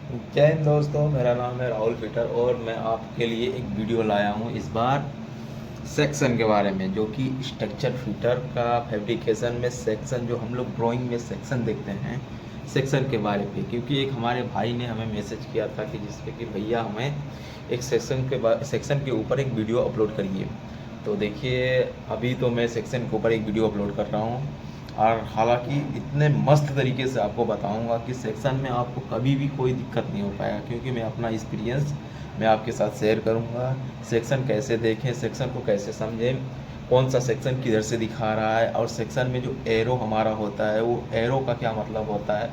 जय हिंद दोस्तों, मेरा नाम है राहुल पीटर और मैं आपके लिए एक वीडियो लाया हूँ इस बार सेक्शन के बारे में, जो कि स्ट्रक्चर फिटर का फैब्रिकेशन में सेक्शन, जो हम लोग ड्राइंग में सेक्शन देखते हैं, सेक्शन के बारे पे। क्योंकि एक हमारे भाई ने हमें मैसेज किया था कि जिसपे कि भैया हमें एक सेक्शन के ऊपर एक वीडियो अपलोड करिए। तो देखिए, अभी तो मैं सेक्शन के ऊपर एक वीडियो अपलोड कर रहा हूँ, और हालांकि इतने मस्त तरीके से आपको बताऊंगा कि सेक्शन में आपको कभी भी कोई दिक्कत नहीं हो पाएगा, क्योंकि मैं अपना एक्सपीरियंस मैं आपके साथ शेयर करूंगा। सेक्शन कैसे देखें, सेक्शन को कैसे समझें, कौन सा सेक्शन किधर से दिखा रहा है, और सेक्शन में जो एरो हमारा होता है वो एरो का क्या मतलब होता है,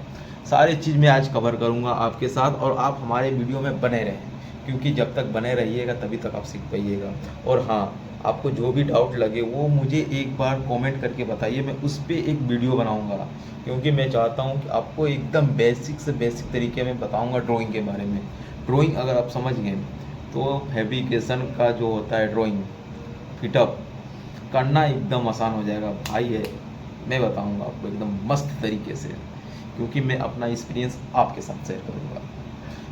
सारी चीज़ मैं आज कवर करूंगा आपके साथ। और आप हमारे वीडियो में बने रहें, क्योंकि जब तक बने रहिएगा तभी तक आप सीख पाइएगा। और हाँ, आपको जो भी डाउट लगे वो मुझे एक बार कमेंट करके बताइए, मैं उस पर एक वीडियो बनाऊंगा। क्योंकि मैं चाहता हूं कि आपको एकदम बेसिक से बेसिक तरीके में बताऊंगा ड्राइंग के बारे में। ड्राइंग अगर आप समझ गए तो फैब्रिकेशन का जो होता है ड्राइंग फिटअप करना एकदम आसान हो जाएगा भाई। है, मैं बताऊंगा आपको एकदम मस्त तरीके से, क्योंकि मैं अपना एक्सपीरियंस आपके साथ शेयर करूंगा।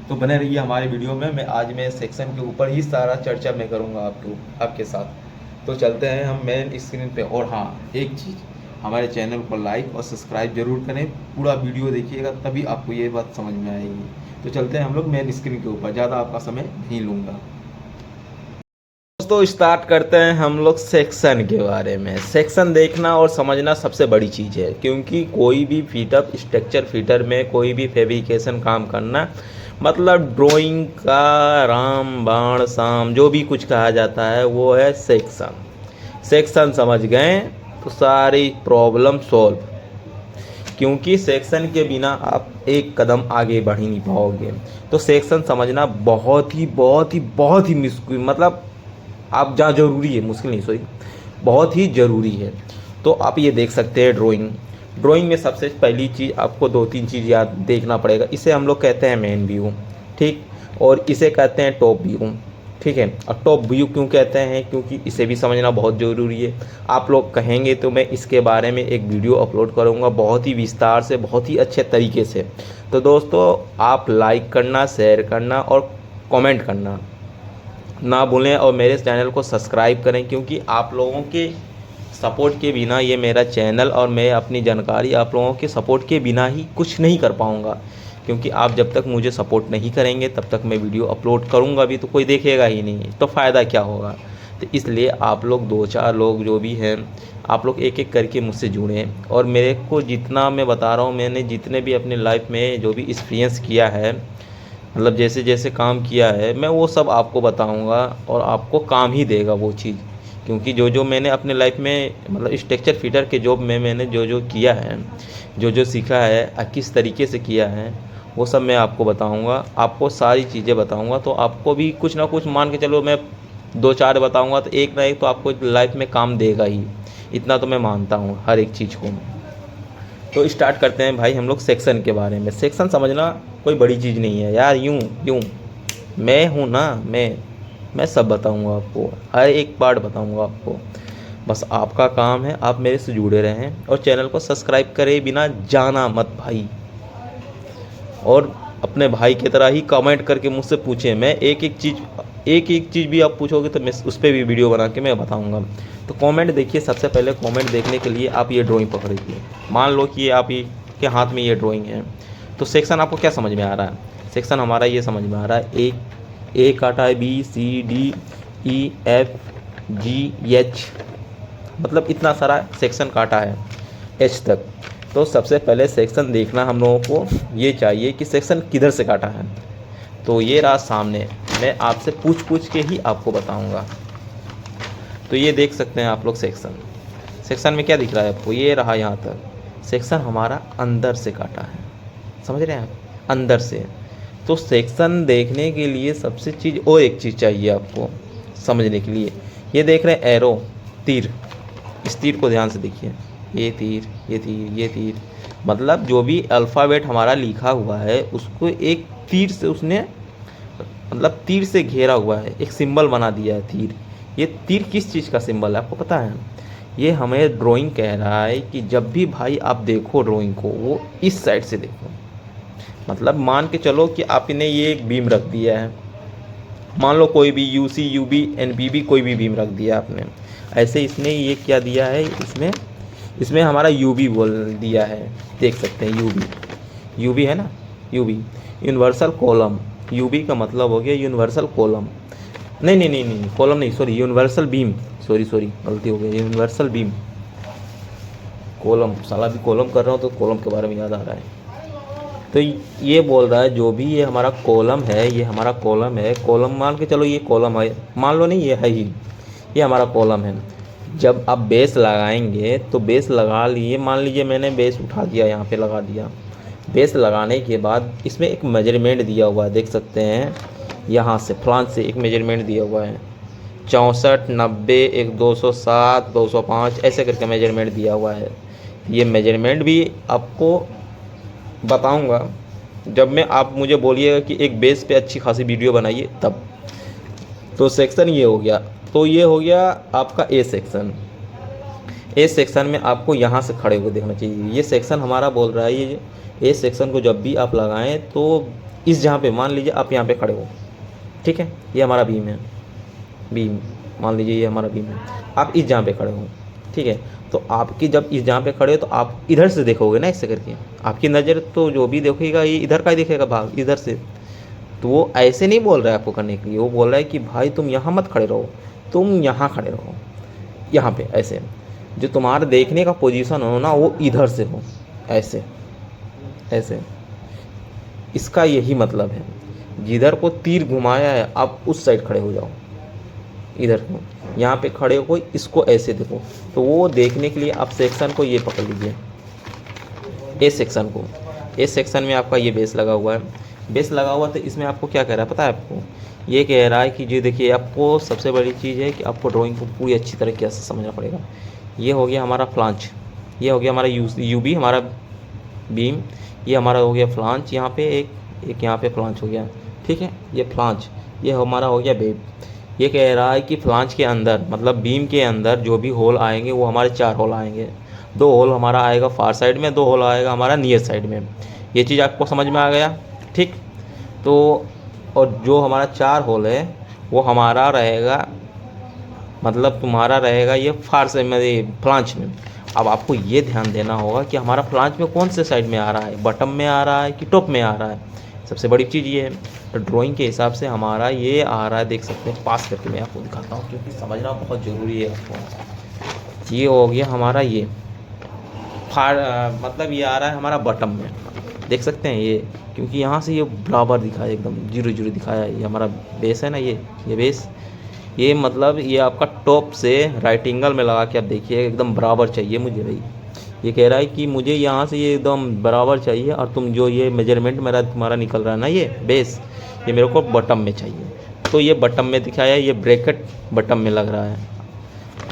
तो बने रहिए हमारे वीडियो में। आज मैं सेक्शन के ऊपर ही सारा चर्चा मैं करूंगा आपके साथ। तो चलते हैं हम मेन स्क्रीन पे। और हाँ, एक चीज़, हमारे चैनल को लाइक और सब्सक्राइब जरूर करें, पूरा वीडियो देखिएगा तभी आपको ये बात समझ में आएगी। तो चलते हैं हम लोग मेन स्क्रीन के ऊपर, ज़्यादा आपका समय नहीं लूँगा। दोस्तों, स्टार्ट करते हैं हम लोग सेक्शन के बारे में। सेक्शन देखना और समझना सबसे बड़ी चीज़ है, क्योंकि कोई भी फिटअप स्ट्रक्चर फिटर में कोई भी फैब्रिकेशन काम करना मतलब ड्राइंग का राम बाण शाम जो भी कुछ कहा जाता है वो है सेक्शन। सेक्शन समझ गए तो सारी प्रॉब्लम सॉल्व। क्योंकि सेक्शन के बिना आप एक कदम आगे बढ़ ही नहीं पाओगे। तो सेक्शन समझना बहुत ही मुश्किल, मतलब आप जहाँ ज़रूरी है, मुश्किल नहीं सॉरी, बहुत ही ज़रूरी है। तो आप ये देख सकते हैं ड्राइंग। ड्राइंग में सबसे पहली चीज़ आपको दो तीन चीज़ याद देखना पड़ेगा। इसे हम लोग कहते हैं मेन व्यू, ठीक, और इसे कहते हैं टॉप व्यू, ठीक है। और टॉप व्यू क्यों कहते हैं, क्योंकि इसे भी समझना बहुत ज़रूरी है। आप लोग कहेंगे तो मैं इसके बारे में एक वीडियो अपलोड करूँगा बहुत ही विस्तार से, बहुत ही अच्छे तरीके से। तो दोस्तों, आप लाइक करना, शेयर करना और कमेंट करना ना भूलें, और मेरे चैनल को सब्सक्राइब करें, क्योंकि आप लोगों के सपोर्ट के बिना ये मेरा चैनल और मैं अपनी जानकारी आप लोगों के सपोर्ट के बिना ही कुछ नहीं कर पाऊँगा। क्योंकि आप जब तक मुझे सपोर्ट नहीं करेंगे तब तक मैं वीडियो अपलोड करूँगा भी तो कोई देखेगा ही नहीं, तो फ़ायदा क्या होगा। तो इसलिए आप लोग दो चार लोग जो भी हैं, आप लोग एक एक करके मुझसे जुड़ें, और मेरे को जितना मैं बता रहा हूँ, मैंने जितने भी अपने लाइफ में जो भी एक्सपीरियंस किया है, मतलब जैसे जैसे काम किया है, मैं वो सब आपको बताऊंगा और आपको काम ही देगा वो चीज़। क्योंकि जो जो मैंने अपने लाइफ में, मतलब स्ट्रक्चर फिटर के जॉब में मैंने जो जो किया है, जो जो सीखा है और किस तरीके से किया है, वो सब मैं आपको बताऊंगा, आपको सारी चीज़ें बताऊंगा। तो आपको भी कुछ ना कुछ, मान के चलो मैं दो चार बताऊंगा तो एक ना एक तो आपको लाइफ में काम देगा ही। इतना तो मैं मानता हूँ हर एक चीज़ को। तो स्टार्ट करते हैं भाई हम लोग सेक्शन के बारे में। सेक्शन समझना कोई बड़ी चीज़ नहीं है यार, यूँ यूँ मैं हूँ ना, मैं सब बताऊँगा आपको, हर एक पार्ट बताऊँगा आपको। बस आपका काम है आप मेरे से जुड़े रहें और चैनल को सब्सक्राइब करे बिना जाना मत भाई। और अपने भाई की तरह ही कमेंट करके मुझसे पूछें, मैं एक एक चीज़ भी आप पूछोगे तो मैं उस पर भी वीडियो बना के मैं बताऊँगा। तो कमेंट देखिए, सबसे पहले कमेंट देखने के लिए आप ये ड्राइंग पकड़िए। मान लो कि ये आप ही के हाथ में ये ड्राइंग है, तो सेक्शन आपको क्या समझ में आ रहा है। सेक्शन हमारा ये समझ में आ रहा है, ए काटा है, B C D E F G H, मतलब इतना सारा सेक्शन काटा है एच तक। तो सबसे पहले सेक्शन देखना हम लोगों को ये चाहिए कि सेक्शन किधर से काटा है। तो ये रहा सामने, मैं आपसे पूछ पूछ के ही आपको बताऊंगा। तो ये देख सकते हैं आप लोग सेक्शन। सेक्शन में क्या दिख रहा है आपको, ये रहा यहाँ तक। सेक्शन हमारा अंदर से काटा है, समझ रहे हैं आप, अंदर से। तो सेक्शन देखने के लिए सबसे चीज़ और एक चीज़ चाहिए आपको समझने के लिए। ये देख रहे हैं एरो, तीर, इस तीर को ध्यान से देखिए, ये तीर, ये तीर, ये तीर, मतलब जो भी अल्फ़ाबेट हमारा लिखा हुआ है उसको एक तीर से उसने, मतलब तीर से घेरा हुआ है, एक सिंबल बना दिया है तीर। ये तीर किस चीज़ का सिंबल है आपको पता है। ये हमें ड्राइंग कह रहा है कि जब भी भाई आप देखो ड्राइंग को, वो इस साइड से देखो, मतलब मान के चलो कि आपने ये एक बीम रख दिया है, मान लो कोई भी यूसी यूबी एनपीबी कोई भी बीम रख दिया आपने, ऐसे इसने ये क्या दिया है, इसमें इसमें हमारा यूबी बोल दिया है, देख सकते हैं यूबी, यूबी है ना, यूबी यूनिवर्सल कॉलम, यूबी का मतलब हो गया यूनिवर्सल कॉलम, नहीं नहीं नहीं नहीं कॉलम नहीं, सॉरी यूनिवर्सल बीम, सॉरी गलती हो गई, यूनिवर्सल बीम, कॉलम साला भी कॉलम कर रहा हूँ तो कॉलम के बारे में याद आ रहा है। तो ये बोल रहा है जो भी ये हमारा कॉलम है, ये हमारा कॉलम है, कॉलम मान के चलो ये कॉलम है, मान लो नहीं ये है ही, ये हमारा कॉलम है। जब आप बेस लगाएंगे तो बेस लगा लिए, मान लीजिए मैंने बेस उठा दिया यहाँ पे लगा दिया, बेस लगाने के बाद इसमें एक मेजरमेंट दिया हुआ है, देख सकते हैं यहाँ से फ्लांज से एक मेजरमेंट दिया हुआ है 64 90 एक 207 205 ऐसे करके मेजरमेंट दिया हुआ है। ये मेजरमेंट भी आपको बताऊंगा जब मैं, आप मुझे बोलिएगा कि एक बेस पे अच्छी खासी वीडियो बनाइए तब। तो सेक्शन ये हो गया, तो ये हो गया आपका ए सेक्शन। ए सेक्शन में आपको यहाँ से खड़े होकर देखना चाहिए, ये सेक्शन हमारा बोल रहा है, ये ए सेक्शन को जब भी आप लगाएं तो इस जहाँ पे मान लीजिए आप यहाँ पे खड़े हो, ठीक है, ये हमारा बीम है, बीम मान लीजिए ये हमारा बीम है, आप इस जहाँ पे खड़े हो, ठीक है, तो आपकी जब इस जहाँ पे खड़े हो तो आप इधर से देखोगे ना, इससे करके आपकी नज़र तो जो भी देखेगा ये इधर का ही देखेगा भाग, इधर से। तो वो ऐसे नहीं बोल रहा है आपको करने के लिए, वो बोल रहा है कि भाई तुम यहाँ मत खड़े रहो, तुम यहाँ खड़े रहो, यहाँ पे ऐसे, जो तुम्हारा देखने का पोजीशन हो ना वो इधर से हो, ऐसे ऐसे, इसका यही मतलब है। जिधर को तीर घुमाया है आप उस साइड खड़े हो जाओ, इधर को यहाँ पे खड़े हो, इसको ऐसे देखो। तो वो देखने के लिए आप सेक्शन को ये पकड़ लीजिए, ए सेक्शन को, ए सेक्शन में आपका ये बेस लगा हुआ है, बेस लगा हुआ तो इसमें आपको क्या कह रहा है पता है आपको, ये कह रहा है कि जी देखिए आपको सबसे बड़ी चीज़ है कि आपको ड्राइंग को पूरी अच्छी तरीके से समझना पड़ेगा। ये हो गया हमारा फ्लांच, ये हो गया हमारा यूबी हमारा बीम, ये हमारा हो गया फ्लांच, यहाँ पे एक यहाँ पे फ्लांच हो गया, ठीक है, ये फ्लांच, ये हमारा हो गया बेब। ये कह रहा है कि फ्लांच के अंदर मतलब बीम के अंदर जो भी होल आएंगे वो हमारे 4 होल आएंगे, 2 होल हमारा आएगा फार साइड में, 2 होल आएगा हमारा नियर साइड में। ये चीज़ आपको समझ में आ गया, ठीक। तो और जो हमारा 4 होल है वो हमारा रहेगा, मतलब तुम्हारा रहेगा ये फार साइड में फ्लांच में। अब आपको ये ध्यान देना होगा कि हमारा फ्लांच में कौन से साइड में आ रहा है, बटम में आ रहा है कि टॉप में आ रहा है, सबसे बड़ी चीज़ ये है। तो ड्राइंग के हिसाब से हमारा ये आ रहा है, देख सकते हैं, पास करके मैं आपको दिखाता हूँ क्योंकि समझना बहुत ज़रूरी है आपको। ये हो गया हमारा ये मतलब ये आ रहा है हमारा बटम में, देख सकते हैं ये, क्योंकि यहाँ से ये बराबर दिखाया एकदम 0 0 दिखाया, ये हमारा बेस है ना, ये बेस, ये मतलब ये आपका टॉप से राइट एंगल में लगा के आप देखिए एकदम बराबर चाहिए मुझे भाई। ये कह रहा है कि मुझे यहाँ से ये एकदम बराबर चाहिए और तुम जो ये मेजरमेंट मेरा तुम्हारा निकल रहा है ना ये बेस, ये मेरे को बटम में चाहिए। तो ये बटम में दिखाया, ये ब्रैकेट बटम में लग रहा है,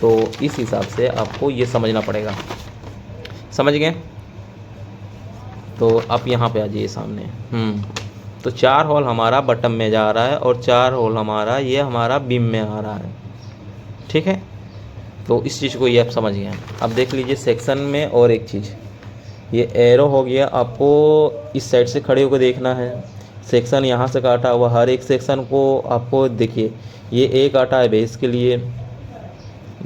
तो इस हिसाब से आपको ये समझना पड़ेगा, समझ गए। तो आप यहाँ पे आ जाइए सामने। तो 4 होल हमारा बटम में जा रहा है और 4 होल हमारा ये हमारा बीम में आ रहा है, ठीक है। तो इस चीज़ को ये आप समझ गए। अब देख लीजिए सेक्शन में और एक चीज़, ये एरो हो गया, आपको इस साइड से खड़े होकर देखना है। सेक्शन यहाँ से काटा हुआ, हर एक सेक्शन को आपको देखिए, ये ए काटा है बेस के लिए,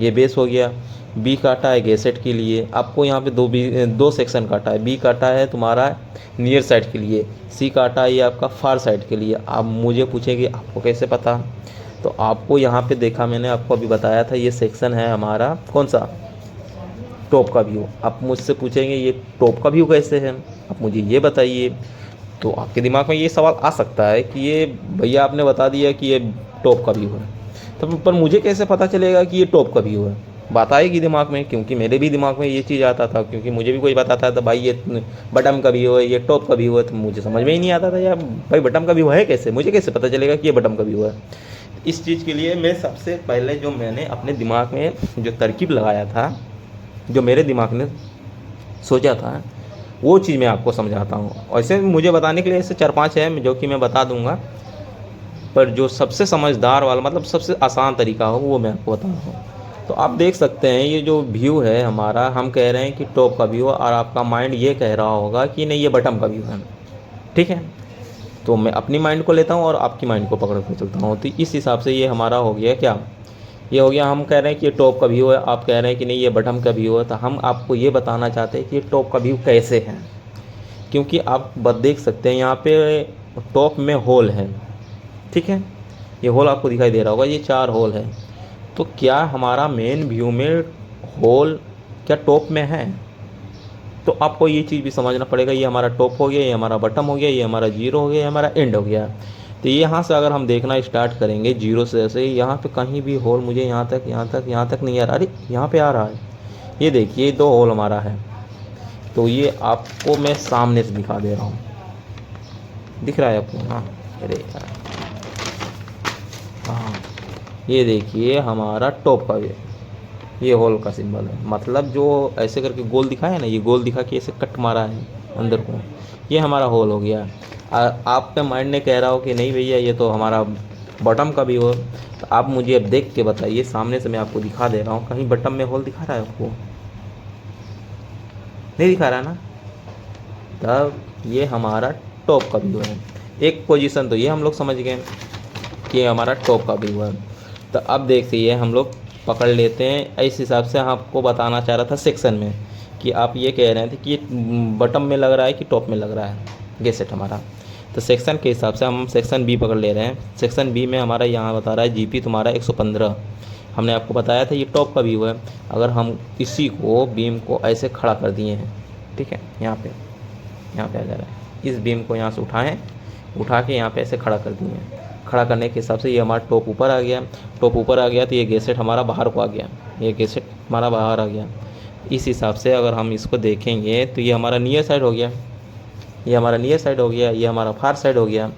ये बेस हो गया, बी काटा है गैसेट के लिए, आपको यहाँ पे 2 सेक्शन काटा है, बी काटा है तुम्हारा नियर साइड के लिए, सी काटा है ये आपका फार साइड के लिए। आप मुझे पूछेंगे आपको कैसे पता, तो आपको यहाँ पे देखा मैंने आपको अभी बताया था, ये सेक्शन है हमारा कौन सा, टॉप का व्यू। आप मुझसे पूछेंगे ये टॉप का व्यू कैसे है, आप मुझे ये बताइए। तो आपके दिमाग में ये सवाल आ सकता है कि ये भैया आपने बता दिया कि ये टॉप का व्यू है, तो पर मुझे कैसे पता चलेगा कि ये टॉप का व्यू है। बात आएगी दिमाग में, क्योंकि मेरे भी दिमाग में ये चीज़ आता था, क्योंकि मुझे भी कोई बताता था भाई ये बटम का व्यू है, ये टॉप का व्यू है, तो मुझे समझ में ही नहीं आता था यार भाई बटम का व्यू है कैसे, मुझे कैसे पता चलेगा कि ये बटम का व्यू है। इस चीज़ के लिए मैं सबसे पहले जो मैंने अपने दिमाग में जो तरकीब लगाया था, जो मेरे दिमाग ने सोचा था, वो चीज़ मैं आपको समझाता हूँ। ऐसे मुझे बताने के लिए ऐसे 4-5 है जो कि मैं बता दूँगा, पर जो सबसे समझदार वाला मतलब सबसे आसान तरीका हो वो मैं आपको बता रहा हूँ। तो आप देख सकते हैं ये जो व्यू है हमारा, हम कह रहे हैं कि टॉप का व्यू है और आपका माइंड ये कह रहा होगा कि नहीं ये बटम का व्यू है। ठीक है। तो मैं अपनी माइंड को लेता हूँ और आपकी माइंड को पकड़ कर चलता हूँ। तो इस हिसाब से ये हमारा हो गया क्या, ये हो गया, हम कह रहे हैं कि ये टॉप का व्यू है, आप कह रहे हैं कि नहीं ये बटम का व्यू है। तो हम आपको ये बताना चाहते हैं कि ये टॉप का व्यू कैसे है, क्योंकि आप देख सकते हैं यहाँ पे टॉप में होल है, ठीक है। ये होल आपको दिखाई दे रहा होगा, ये 4 होल है। तो क्या हमारा मेन व्यू में होल क्या टॉप में है? तो आपको ये चीज़ भी समझना पड़ेगा, ये हमारा टॉप हो गया, ये हमारा बटम हो गया, ये हमारा जीरो हो गया, ये हमारा एंड हो गया। तो यहाँ से अगर हम देखना स्टार्ट करेंगे जीरो से, ऐसे यहाँ पे कहीं भी होल मुझे यहाँ तक नहीं आ रहा। अरे यहाँ पे आ रहा है, ये देखिए 2 होल हमारा है। तो ये आपको मैं सामने से दिखा दे रहा हूँ, दिख रहा है आपको? हाँ, अरे यार, हाँ ये देखिए हमारा टॉप का ये होल का सिंबल है। मतलब जो ऐसे करके गोल दिखा है ना, ये गोल दिखा के ऐसे कट मारा है अंदर को, ये हमारा होल हो गया। आपके माइंड ने कह रहा हो कि नहीं भैया ये तो हमारा बॉटम का भी होल। तो आप मुझे अब देख के बताइए, सामने से मैं आपको दिखा दे रहा हूँ, कहीं बटन में होल दिखा रहा है आपको? नहीं दिखा रहा ना। तब ये हमारा टॉप का व्यू है। एक पोजीशन तो ये हम लोग समझ गए कि हमारा टॉप का व्यू है। तो अब देखिए हम लोग पकड़ लेते हैं। इस हिसाब से आपको बताना चाह रहा था सेक्शन में, कि आप ये कह रहे थे कि ये बटम में लग रहा है कि टॉप में लग रहा है गैसेट हमारा। तो सेक्शन के हिसाब से हम सेक्शन बी पकड़ ले रहे हैं। सेक्शन बी में हमारा यहाँ बता रहा है जीपी तुम्हारा 115। हमने आपको बताया था ये टॉप का व्यू है। अगर हम इसी को बीम को ऐसे खड़ा कर दिए हैं, ठीक है, यहाँ पे आ जा रहा है, इस बीम को यहाँ से उठा के यहाँ पे ऐसे खड़ा कर दिए हैं। खड़ा करने के हिसाब से ये हमारा टॉप ऊपर आ गया। टॉप ऊपर आ गया तो ये गैसेट हमारा बाहर को आ गया, ये गैसेट हमारा बाहर आ गया। इस हिसाब से अगर हम इसको देखेंगे तो ये हमारा नियर साइड हो गया, ये हमारा नियर साइड हो गया, ये हमारा फार साइड हो गया।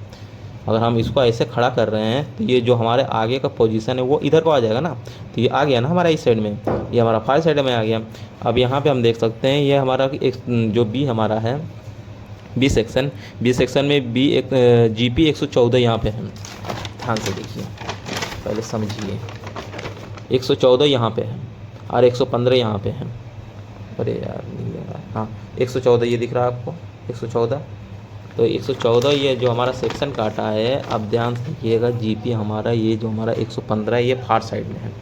अगर हम इसको ऐसे खड़ा कर रहे हैं तो ये जो हमारे आगे का पोजीशन है वो इधर को आ जाएगा ना। तो ये आ गया ना हमारा इस साइड में, ये हमारा फार साइड में आ गया। अब यहाँ पे हम देख सकते हैं ये हमारा एक जो बी हमारा है, बी सेक्शन में बी एक जीपी 114 यहाँ पे है। ध्यान से देखिए, पहले समझिए। 114 यहाँ पे है और 115 यहाँ पे है। अरे यार नहीं लग रहा, हाँ 114 ये दिख रहा है आपको, 114। तो 114 ये जो हमारा सेक्शन काटा है। अब ध्यान से देखिएगा, जीपी हमारा ये जो हमारा 115 है ये फार साइड में है,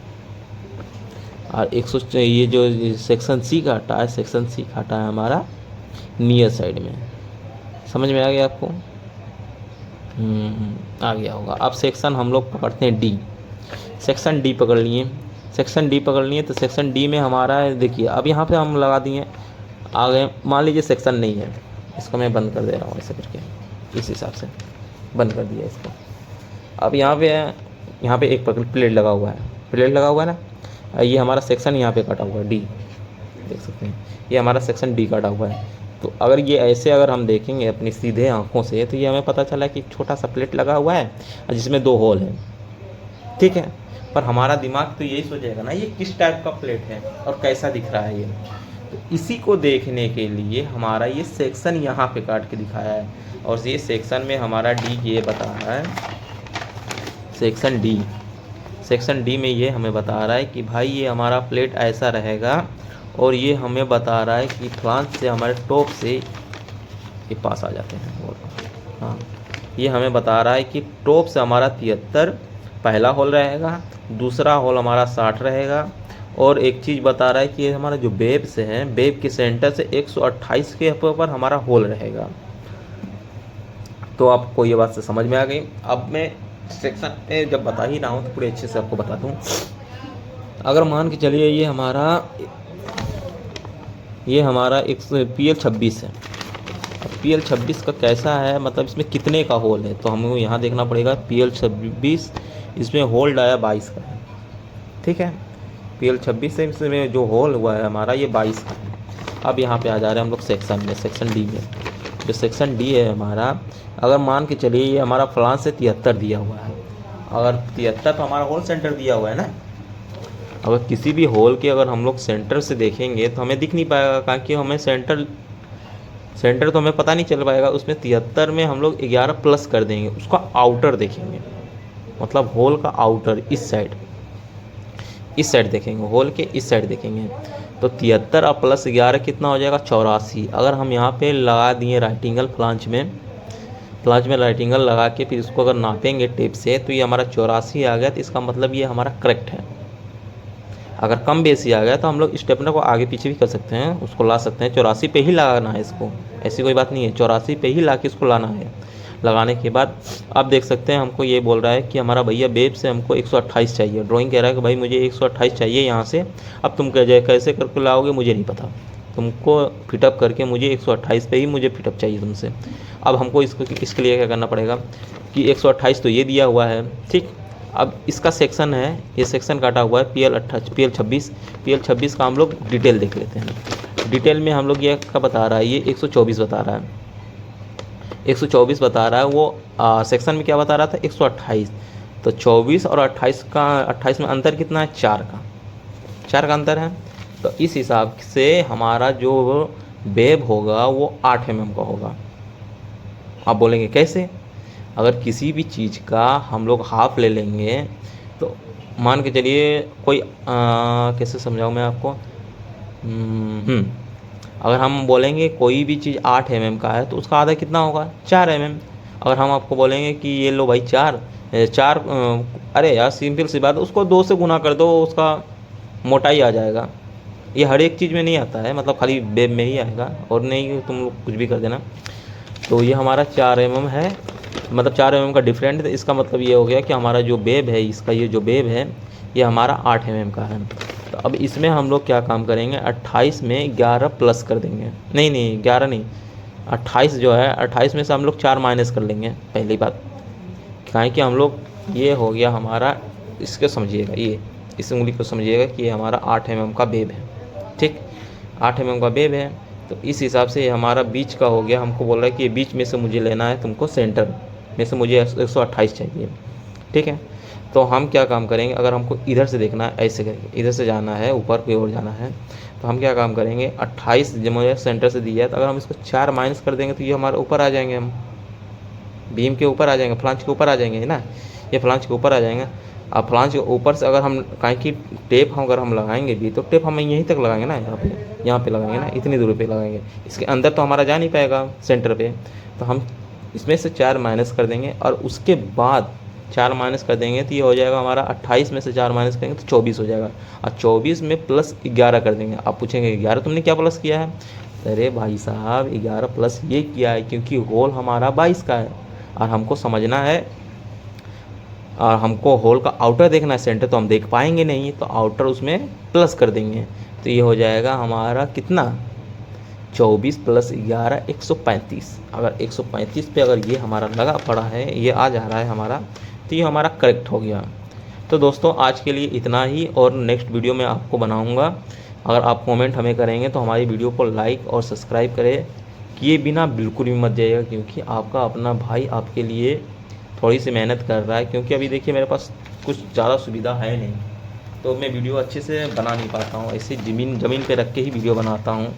और ये जो सेक्शन सी काटा है, सेक्शन सी काटा है हमारा नियर साइड में। समझ में आ गया आपको? आ गया होगा। अब सेक्शन हम लोग पकड़ते हैं डी। सेक्शन डी पकड़ लिए, तो सेक्शन डी में हमारा देखिए, अब यहाँ पे हम लगा दिए आगे। मान लीजिए सेक्शन नहीं है, इसको मैं बंद कर दे रहा हूँ ऐसे करके, इस हिसाब से बंद कर दिया इसको। अब यहाँ पे एक प्लेट लगा हुआ है ना। ये हमारा सेक्शन यहाँ पे कटा हुआ है डी, देख सकते हैं ये हमारा सेक्शन डी कटा हुआ है। तो अगर ये ऐसे अगर हम देखेंगे अपनी सीधे आंखों से, तो ये हमें पता चला कि एक छोटा सा प्लेट लगा हुआ है जिसमें 2 होल हैं, ठीक है। पर हमारा दिमाग तो यही सोचेगा ना ये किस टाइप का प्लेट है और कैसा दिख रहा है ये। तो इसी को देखने के लिए हमारा ये सेक्शन यहाँ पे काट के दिखाया है। और ये सेक्शन में हमारा डी ये बता रहा है, सेक्शन डी में ये हमें बता रहा है कि भाई ये हमारा प्लेट ऐसा रहेगा। और ये हमें बता रहा है कि फ्लांज से हमारे टॉप से ये पास आ जाते हैं। हाँ, ये हमें बता रहा है कि टॉप से हमारा 73 पहला होल रहेगा, दूसरा होल हमारा 60 रहेगा। और एक चीज़ बता रहा है कि ये हमारा जो वेब से है, वेब के सेंटर से 128 के पर हमारा होल रहेगा। तो आपको ये बात से समझ में आ गई। अब मैं सेक्शन में जब बता ही रहा हूँ तो पूरे अच्छे से आपको बता दूँ। अगर मान के चलिए ये हमारा एक PL26 है। अब PL26 का कैसा है, मतलब इसमें कितने का होल है, तो हमें यहाँ देखना पड़ेगा। PL26 इसमें होल डाया 22 का है, ठीक है। PL26 से इसमें जो होल हुआ है हमारा ये 22 का है। अब यहाँ पे आ जा रहे हैं हम लोग सेक्शन में, सेक्शन डी में। जो सेक्शन डी है हमारा, अगर मान के चलिए ये हमारा फ्लांज से 73 दिया हुआ है। अगर 73 तो हमारा होल सेंटर दिया हुआ है ना। अगर किसी भी होल के अगर हम लोग सेंटर से देखेंगे तो हमें दिख नहीं पाएगा, क्योंकि हमें सेंटर तो हमें पता नहीं चल पाएगा। उसमें 73 में हम लोग 11 प्लस कर देंगे, उसका आउटर देखेंगे, मतलब होल का आउटर इस साइड देखेंगे, होल के इस साइड देखेंगे। तो 73 और +11 कितना हो जाएगा? 84। अगर हम यहाँ पे लगा दिए राइट एंगल फ्लांज में फ्लांज में राइटिंगल लगा के फिर इसको अगर नापेंगे टेप से तो ये हमारा 84 आ गया, तो इसका मतलब ये हमारा करेक्ट है। अगर कम बेसी आ गया तो हम लोग स्टेपनर को आगे पीछे भी कर सकते हैं, उसको ला सकते हैं। 84 पे ही लगाना है इसको, ऐसी कोई बात नहीं है, 84 पे ही ला के इसको लाना है। लगाने के बाद अब देख सकते हैं हमको ये बोल रहा है कि हमारा भैया बेब से हमको 128 चाहिए। ड्राइंग कह रहा है कि भाई मुझे 128 चाहिए यहाँ से। अब तुम कैसे करके लाओगे मुझे नहीं पता, तुमको फिटअप करके मुझे 128 पे ही मुझे फिटअप चाहिए तुमसे। अब हमको इसके लिए क्या करना पड़ेगा कि 128 तो ये दिया हुआ है, ठीक। अब इसका सेक्शन है, ये सेक्शन काटा हुआ है PL26 का हम लोग डिटेल देख लेते हैं। डिटेल में हम लोग ये क्या बता रहा है, ये 124 बता रहा है, 124 बता रहा है। वो सेक्शन में क्या बता रहा था, 128। तो 24 और 28 में अंतर कितना है, 4 का अंतर है। तो इस हिसाब से हमारा जो वेब होगा वो 8 mm का होगा। आप बोलेंगे कैसे? अगर किसी भी चीज़ का हम लोग हाफ ले लेंगे तो मान के चलिए कोई कैसे समझाऊँ मैं आपको, अगर हम बोलेंगे कोई भी चीज़ 8 mm का है तो उसका आधा कितना होगा, 4 mm। अगर हम आपको बोलेंगे कि ये लो भाई 4, अरे यार सिंपल सी बात है, उसको 2 से गुना कर दो, उसका मोटाई आ जाएगा। ये हर एक चीज़ में नहीं आता है, मतलब खाली वेब में ही आएगा, और नहीं तुम लोग कुछ भी कर देना। तो ये हमारा 4 mm है, मतलब 4 mm का डिफरेंट। इसका मतलब ये हो गया कि हमारा जो वेब है, इसका ये जो वेब है ये हमारा 8 mm का है। तो अब इसमें हम लोग क्या काम करेंगे, 28 में 11 प्लस कर देंगे, नहीं 11 नहीं, 28 जो है 28 में से हम लोग 4 माइनस कर लेंगे। पहली बात क्या है कि हम लोग, ये हो गया हमारा, इसको समझिएगा, ये इस उंगली को समझिएगा कि ये हमारा 8 mm का वेब है, ठीक। 8 mm का वेब है, तो इस हिसाब से ये हमारा बीच का हो गया। हमको बोल रहा है कि ये बीच में से मुझे लेना है, तुमको सेंटर में से मुझे 128 चाहिए, ठीक है। तो हम क्या काम करेंगे, अगर हमको इधर से देखना है, ऐसे करके इधर से जाना है, ऊपर की ओर जाना है, तो हम क्या काम करेंगे, 28 जब मुझे सेंटर से दिया है, तो अगर हम इसको 4 माइनस कर देंगे तो ये हमारे ऊपर आ जाएंगे, हम बीम के ऊपर आ जाएंगे, फ्लांज के ऊपर आ जाएंगे ना, ये फ्लांज के ऊपर आ जाएंगे। अब फ्लांज के ऊपर से अगर हम कहीं की टेप अगर हम लगाएंगे भी, तो टेप हम यहीं तक लगाएंगे ना, यहाँ पे लगाएंगे ना, इतनी दूरी पे लगाएंगे, इसके अंदर तो हमारा जा नहीं पाएगा सेंटर पे। तो हम इसमें से 4 माइनस कर देंगे, और उसके बाद 4 माइनस कर देंगे तो ये हो जाएगा हमारा 28 में से 4 माइनस करेंगे तो 24 हो जाएगा, और 24 में प्लस 11 कर देंगे। आप पूछेंगे 11 तुमने क्या प्लस किया है? अरे भाई साहब 11 प्लस ये किया है क्योंकि होल हमारा 22 का है, और हमको समझना है, और हमको होल का आउटर देखना है, सेंटर तो हम देख पाएंगे नहीं, तो आउटर उसमें प्लस कर देंगे। तो ये हो जाएगा हमारा कितना, 24 प्लस 11 135। अगर 135 पे अगर ये हमारा लगा पड़ा है, ये आ जा रहा है हमारा, तो ये हमारा करेक्ट हो गया। तो दोस्तों आज के लिए इतना ही, और नेक्स्ट वीडियो में आपको बनाऊंगा। अगर आप कमेंट हमें करेंगे तो हमारी वीडियो को लाइक और सब्सक्राइब करें, किए बिना बिल्कुल भी मत जाइएगा, क्योंकि आपका अपना भाई आपके लिए थोड़ी सी मेहनत कर रहा है। क्योंकि अभी देखिए मेरे पास कुछ ज़्यादा सुविधा है नहीं, तो मैं वीडियो अच्छे से बना नहीं पाता हूँ, ऐसे ज़मीन पे रख के ही वीडियो बनाता हूँ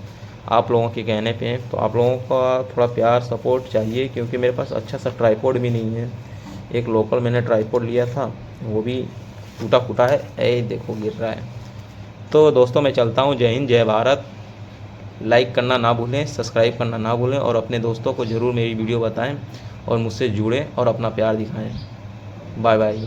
आप लोगों के कहने पे। तो आप लोगों का थोड़ा प्यार सपोर्ट चाहिए, क्योंकि मेरे पास अच्छा सा ट्राइपॉड भी नहीं है। एक लोकल मैंने ट्राइपॉड लिया था, वो भी टूटा फूटा है, ऐ देखो गिर रहा है। तो दोस्तों मैं चलता हूँ, जय हिंद जय भारत। लाइक करना ना भूलें, सब्सक्राइब करना ना भूलें, और अपने दोस्तों को ज़रूर मेरी वीडियो बताएं और मुझसे जुड़ें और अपना प्यार दिखाएं। Bye bye.